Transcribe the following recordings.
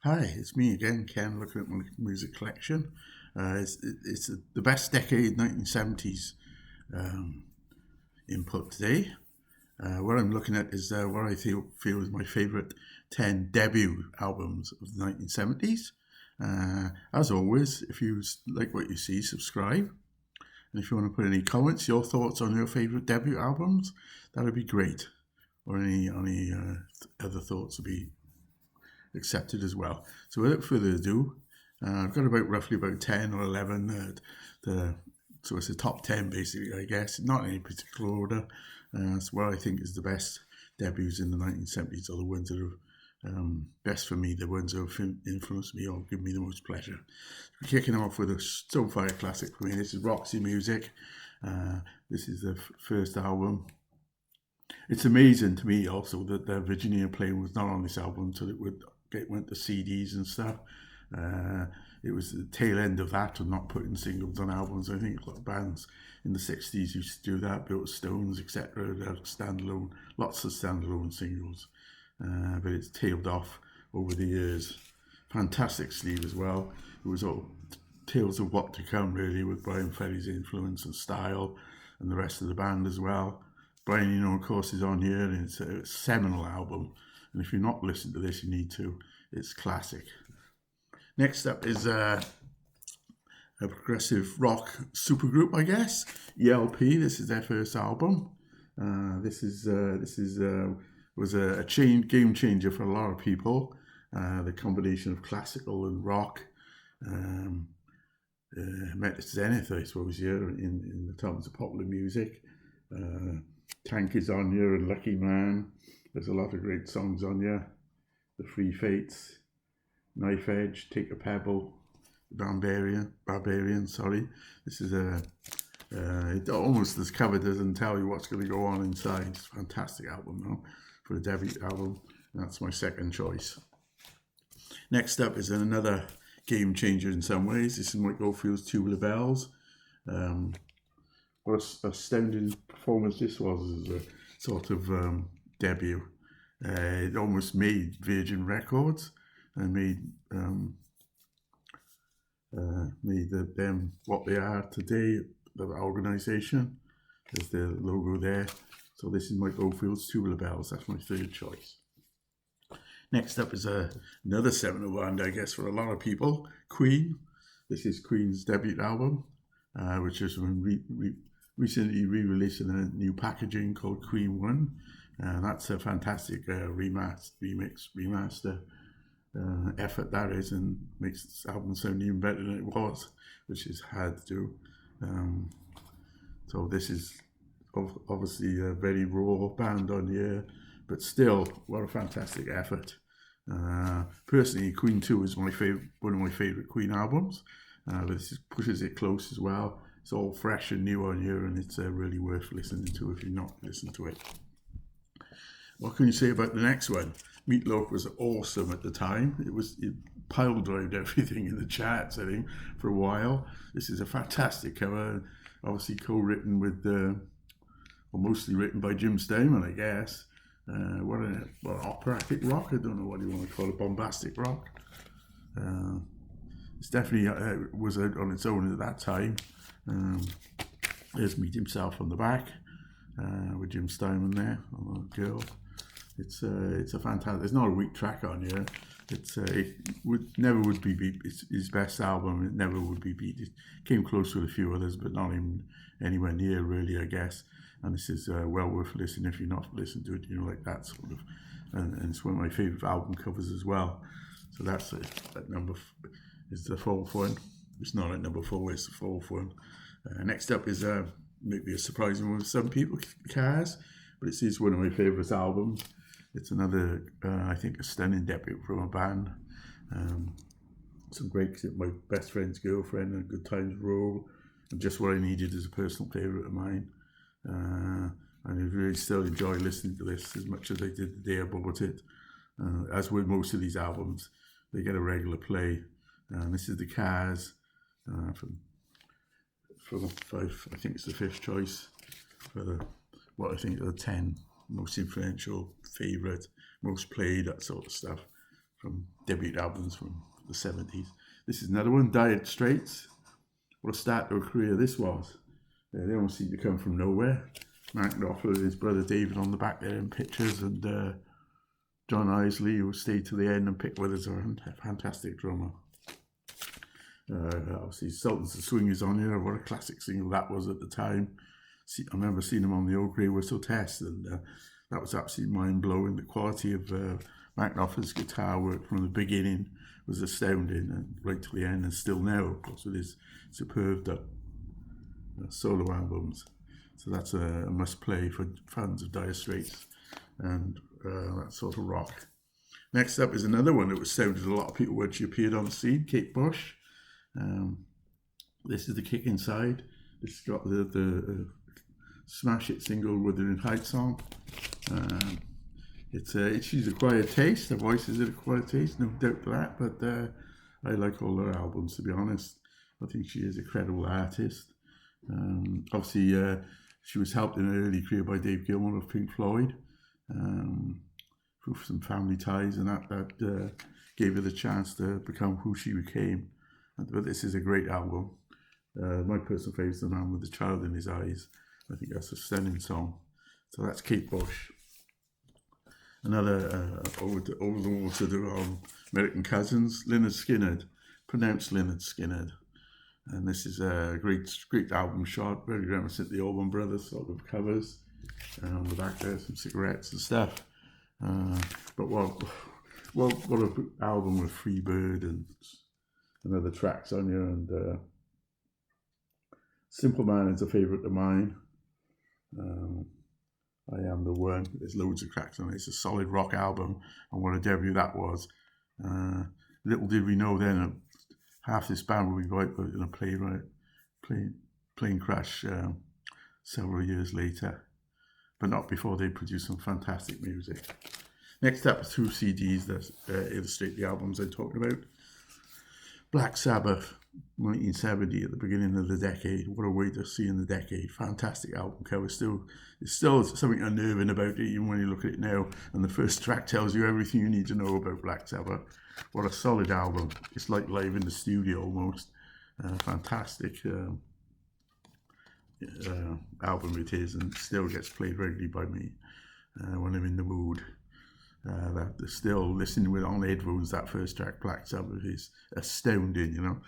Hi, it's me again, Ken, looking at my music collection. It's the best decade 1970s um, input today. What I'm looking at is what I feel is my favourite 10 debut albums of the 1970s. As always, if you like what you see, subscribe. And if you want to put any comments, your thoughts on your favourite debut albums, that would be great. Or any other thoughts would be accepted as well. So without further ado, I've got roughly about 10 or 11. So it's the top 10 basically, I guess, not in any particular order. It's what I think is the best debuts in the 1970s, or the ones that are best for me, the ones that have influenced me or give me the most pleasure. We're kicking off with a Stonefire classic for me. This is Roxy Music. This is the first album. It's amazing to me also that the Virginia playing was not on this album until it went to CDs and stuff. Uh, it was the tail end of that, of not putting singles on albums. I think a lot of bands in the 60s used to do that, Built Stones, etc. Standalone, lots of standalone singles. But it's tailed off over the years. Fantastic sleeve as well. It was all tales of what to come, really, with Brian Ferry's influence and style and the rest of the band as well. Brian, of course, is on here, and it's a seminal album. And if you're not listening to this, you need to. It's classic. Next up is a progressive rock supergroup, I guess. ELP. This is their first album. This was a game changer for a lot of people. The combination of classical and rock met its zenith, I suppose, here in the terms of popular music. Tank is on here, and Lucky Man. There's a lot of great songs on here. The Free Fates, Knife Edge, Take a Pebble, Barbarian. Sorry, this is it almost, this cover doesn't tell you what's going to go on inside. It's a fantastic album, though, for a debut album. And that's my second choice. Next up is another game changer in some ways. This is Mike Oldfield's Tubular Bells. What a astounding performance this was as a sort of debut. It almost made Virgin Records and made them what they are today, the organisation. There's the logo there. So this is Mike Oldfield's Tubular Bells. That's my third choice. Next up is another seminal band, I guess, for a lot of people, Queen. This is Queen's debut album, which has been recently re-released in a new packaging called Queen One. That's a fantastic remaster effort that is, and makes this album sound even better than it was, which is hard to do. So this is obviously a very raw band on here, but still, what a fantastic effort. Personally, Queen 2 is one of my favourite Queen albums, but this pushes it close as well. It's all fresh and new on here, and it's really worth listening to if you've not listened to it. What can you say about the next one? Meatloaf was awesome at the time. It pile drived everything in the charts, I think, for a while. This is a fantastic cover, obviously co-written with, or mostly written by Jim Steinman, I guess. What operatic rock? I don't know what you want to call it, bombastic rock. It's definitely was out on its own at that time. There's Meat himself on the back with Jim Steinman there, on the girl. It's a fantastic. There's not a weak track on here. It never would be beat. It's his best album. It never would be beat. It came close with a few others, but not even anywhere near, really, I guess. And this is well worth listening if you're not listening to it, like that sort of. And it's one of my favourite album covers as well. So that's it. At number is the fourth one. It's not at number 4. It's the fourth one. Next up is maybe a surprising one for some people, Cars, but it is one of my favourite albums. It's another, I think, a stunning debut from a band. Some great, My Best Friend's Girlfriend and Good Times Roll, and just what I needed as a personal favourite of mine. And I really still enjoy listening to this as much as I did the day I bought it. As with most of these albums, they get a regular play. This is the Cars from 5. I think it's the 5th choice for what I think are the 10 most influential, favourite, most played, that sort of stuff. from debut albums from the 70s. This is another one, Dire Straits. What a start to a career this was. They almost seem to come from nowhere. Mark Knopfler and his brother David on the back there in pictures, and John Isley, who stayed to the end, and Pick Withers, are a fantastic drummer. Obviously, Sultans of Swing is on here. What a classic single that was at the time. I remember seeing him on the old Grey Whistle Test, and that was absolutely mind-blowing. The quality of Mark Knopfler's guitar work from the beginning was astounding, and right to the end, and still now, of course, with his superb solo albums. So that's a must-play for fans of Dire Straits and that sort of rock. Next up is another one that was sounded a lot of people when she appeared on the scene, Kate Bush. This is the Kick Inside. This has got the smash hit single Wuthering Heights on. She's acquired taste. Her voice is an acquired taste, no doubt to that. But I like all her albums, to be honest. I think she is a credible artist. Obviously, she was helped in her early career by Dave Gilmour of Pink Floyd, through some family ties, and that gave her the chance to become who she became. But this is a great album. My personal favourite is The Man with the Child in His Eyes. I think that's a stunning song. So that's Kate Bush. Another over the water to American Cousins, Lynyrd Skynyrd, pronounced Lynyrd Skynyrd. And this is a great album shot, very reminiscent of the Allman Brothers sort of covers. And on the back there's some cigarettes and stuff. But what an album with Free Bird and other tracks on here. And Simple Man is a favourite of mine. I Am the One. There's loads of cracks on it. It's a solid rock album, and what a debut that was. Little did we know then, half this band would be wiped out in a plane crash several years later, but not before they produced some fantastic music. Next up, 2 CDs that illustrate the albums I'm talking about. Black Sabbath, 1970, at the beginning of the decade. What a way to see in the decade. Fantastic album cover. It's still something unnerving about it, even when you look at it now. And the first track tells you everything you need to know about Black Sabbath. What a solid album. It's like live in the studio almost. Fantastic album it is, and still gets played regularly by me when I'm in the mood. Still listening with on headphones, that first track, Black Sabbath, is astounding, you know.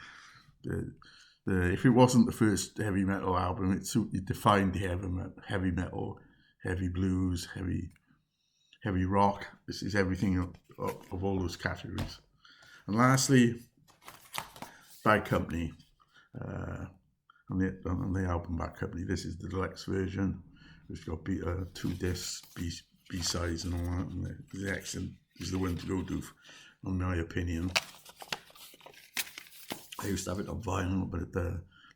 If it wasn't the first heavy metal album, it defined the heavy metal, heavy blues, heavy rock. This is everything of all those categories. And lastly, Bad Company. On the album Bad Company, this is the deluxe version. It's got 2 discs, B-sides and all that, and the action is the one to go to, in my opinion. I used to have it on vinyl, but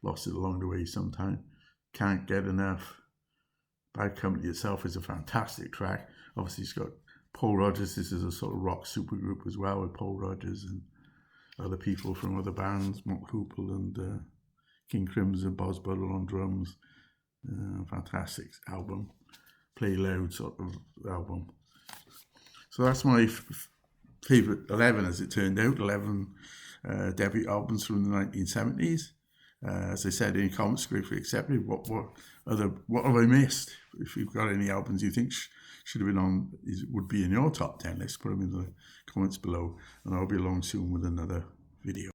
lost it along the way sometime. Can't get enough. Bad Company itself is a fantastic track. Obviously, it's got Paul Rodgers. This is a sort of rock supergroup as well, with Paul Rodgers and other people from other bands, Mont Hoople and King Crimson, Boz Butler on drums. Fantastic album. Play loud sort of album. So that's my favourite 11, as it turned out, 11 debut albums from the 1970s. As I said, any comments gratefully accepted. What have I missed? If you've got any albums you think should have been on, would be in your top 10 list, put them in the comments below, and I'll be along soon with another video.